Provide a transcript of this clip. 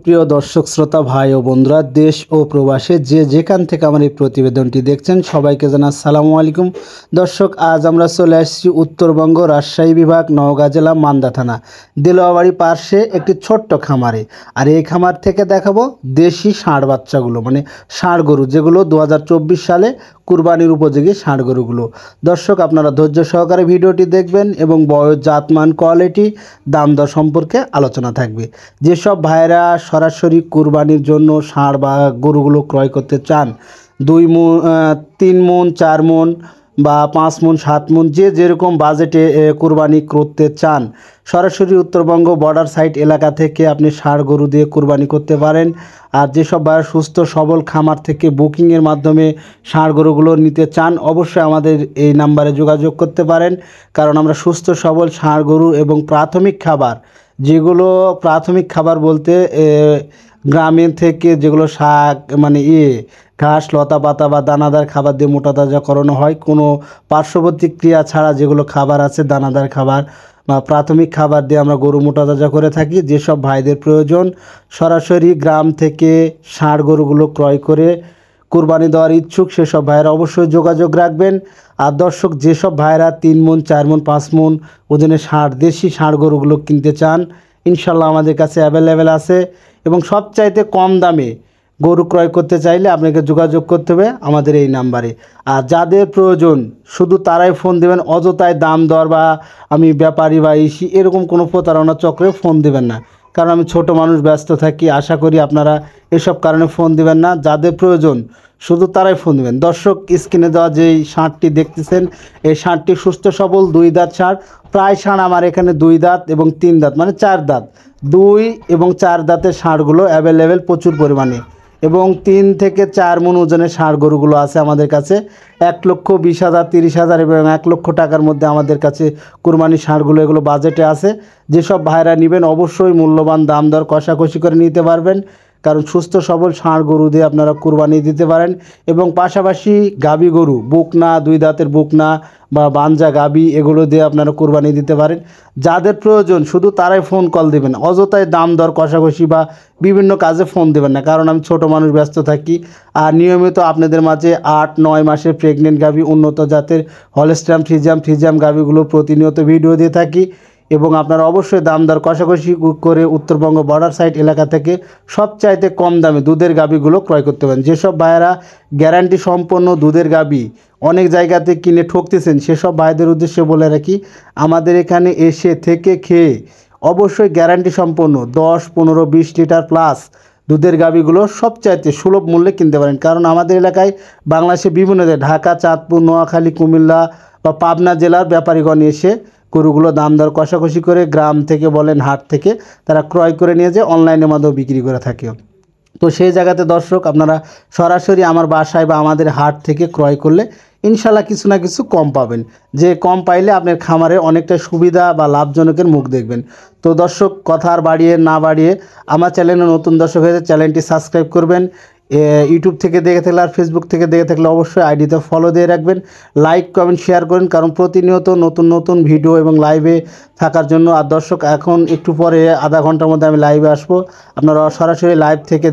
প্রিয় দর্শক শ্রোতা ভাই ও বন্ধুরা, দেশ ও প্রবাসে যে যেখান থেকে আমার এই প্রতিবেদনটি দেখছেন সবাইকে জানাই আসসালামু আলাইকুম। দর্শক, আজ আমরা চলে আসছি উত্তরবঙ্গ রাজশাহী বিভাগ নওগাঁ জেলা মান্দা থানা দেলোয়াবাড়ি পার্শ্বে একটি ছোট্ট খামারে। আর এই খামার থেকে দেখাবো দেশি ষাঁড় বাচ্চাগুলো, মানে ষাঁড় গরু যেগুলো 2024 সালে কুরবানির উপযোগী ষাঁড় গরুগুলো। দর্শক, আপনারা ধৈর্য সহকারে ভিডিওটি দেখবেন এবং বয়স, জাতমান, কোয়ালিটি, দাম দর সম্পর্কে আলোচনা থাকবে। যেসব ভাইরা সরাসরি কুরবানির জন্য ষাঁড় বা গরুগুলো ক্রয় করতে চান, 2 মণ, 3 মণ, 4 মণ বা 5 মণ, 7 মণ, যে যেরকম বাজেটে কুরবানি করতে চান, সরাসরি উত্তরবঙ্গ বর্ডার সাইড এলাকা থেকে আপনি ষাঁড় গরু দিয়ে কুরবানি করতে পারেন। আর যেসব ভাইরা সুস্থ সবল খামার থেকে বুকিংয়ের মাধ্যমে ষাঁড় গরুগুলো নিতে চান, অবশ্যই আমাদের এই নাম্বারে যোগাযোগ করতে পারেন। কারণ আমরা সুস্থ সবল ষাঁড় গরু এবং প্রাথমিক খাবার, যেগুলো প্রাথমিক খাবার বলতে গ্রামের থেকে যেগুলো শাক, মানে ঘাস, লতা পাতা বা দানাদার খাবার দিয়ে মোটা তাজা করানো হয়, কোনো পার্শ্ববর্তী ক্রিয়া ছাড়া যেগুলো খাবার আছে দানাদার খাবার বা প্রাথমিক খাবার দিয়ে আমরা গরু মোটা তাজা করে থাকি। যেসব ভাইদের প্রয়োজন সরাসরি গ্রাম থেকে ষাঁড় গরুগুলো ক্রয় করে কুরবানি দেওয়ার ইচ্ছুক, সেসব ভাইয়েরা অবশ্যই যোগাযোগ রাখবেন। আর দর্শক, যেসব ভাইয়েরা 3 মণ, 4 মণ, 5 মণ ওজনের দেশি ষাঁড় গরুগুলো কিনতে চান, ইনশাল্লাহ আমাদের কাছে অ্যাভেলেবেল আছে। এবং সবচাইতে কম দামে গরু ক্রয় করতে চাইলে আপনাকে যোগাযোগ করতে হবে আমাদের এই নাম্বারে। আর যাদের প্রয়োজন শুধু তারাই ফোন দেবেন, অযথায় দাম দর বা আমি ব্যাপারী বা ইসি এরকম কোনো প্রতারণা চক্রে ফোন দেবেন না। কারণ আমি ছোট মানুষ, ব্যস্ত থাকি। আশা করি আপনারা এসব কারণে ফোন দিবেন না। যাদের প্রয়োজন শুধু তারাই ফোন দেবেন। দর্শক, স্ক্রিনে দেওয়া যেই ষাঁড়টি দেখতেছেন, এই ষাঁড়টি সুস্থ সবল 2 দাঁত ষাঁড়। প্রায় ষাঁড় আমার এখানে 2 দাঁত এবং 3 দাঁত, মানে 4 দাঁত, 2 এবং 4 দাঁতের ষাঁড়গুলো অ্যাভেলেবেল প্রচুর পরিমাণে। এবং 3 থেকে 4 মণ ওজনের ষাঁড় গরুগুলো আছে আমাদের কাছে 1,20,000, 30,000 এবং 1 লক্ষ টাকার মধ্যে আমাদের কাছে কুরবানির ষাঁড়গুলো, এগুলো বাজেটে আছে। যেসব ভাইরা নেবেন অবশ্যই মূল্যবান দাম দর কষাকষি করে নিতে পারবেন। কারণ সুস্থ সবল ষাঁড় গরু দিয়ে আপনারা কুরবানি দিতে পারেন। এবং পাশাপাশি গাভী গরু, বুকনা, 2 দাঁতের বুকনা বা বাঞ্জা গাভী, এগুলো দিয়ে আপনারা কুরবানি দিতে পারেন। যাদের প্রয়োজন শুধু তারাই ফোন কল দেবেন, অযথায় দাম দর কষাকষি বা বিভিন্ন কাজে ফোন দেবেন না। কারণ আমি ছোট মানুষ, ব্যস্ত থাকি। আর নিয়মিত আপনাদের মাঝে 8-9 মাসের প্রেগনেন্ট গাভী, উন্নত জাতের হলস্টাইন ফ্রিজিয়াম গাভীগুলো প্রতিনিয়ত ভিডিও দিয়ে থাকি। এবং আপনারা অবশ্যই দাম দর কষাকষি করে উত্তরবঙ্গ বর্ডার সাইড এলাকা থেকে সবচাইতে কম দামে দুধের গাভীগুলো ক্রয় করতে পারেন। যেসব ভাইয়েরা গ্যারান্টি সম্পন্ন দুধের গাভী অনেক জায়গাতে কিনে ঠকতেছেন, সেসব ভাইদের উদ্দেশ্যে বলে রাখি, আমাদের এখানে এসে থেকে খেয়ে অবশ্যই গ্যারান্টি সম্পন্ন 10, 15, 20 লিটার প্লাস দুধের গাভীগুলো সবচাইতে সুলভ মূল্যে কিনতে পারেন। কারণ আমাদের এলাকায় বাংলাদেশের বিভিন্ন জায়গায়, ঢাকা, চাঁদপুর, নোয়াখালী, কুমিল্লা বা পাবনা জেলার ব্যাপারীগণ এসে গরুগুলো দাম দর কষাকষি করে গ্রাম থেকে বলেন, হাট থেকে তারা ক্রয় করে নিয়ে যায়, অনলাইনের মাধ্যমে বিক্রি করে থাকে। তো সেই জায়গাতে দর্শক, আপনারা সরাসরি আমার বাসায় বা আমাদের হাট থেকে ক্রয় করলে ইনশাল্লাহ কিছু না কিছু কম পাবেন। যে কম পাইলে আপনার খামারে অনেকটা সুবিধা বা লাভজনকের মুখ দেখবেন। তো দর্শক, কথা আর না বাড়িয়ে আমার চ্যানেলে নতুন দর্শক হয়েছে, চ্যানেলটি সাবস্ক্রাইব করবেন। ইউটিউব থেকে দেখে থাকলে আর ফেসবুক থেকে দেখে থাকলে অবশ্যই আইডিতে ফলো দিয়ে রাখবেন। লাইক, কমেন্ট, শেয়ার করেন, কারণ প্রতিনিয়ত নতুন নতুন ভিডিও এবং লাইভে থাকার জন্য। আর দর্শক, এখন একটু পরে আধা ঘন্টার মধ্যে আমি লাইভে আসবো, আপনারা সরাসরি লাইভ থেকে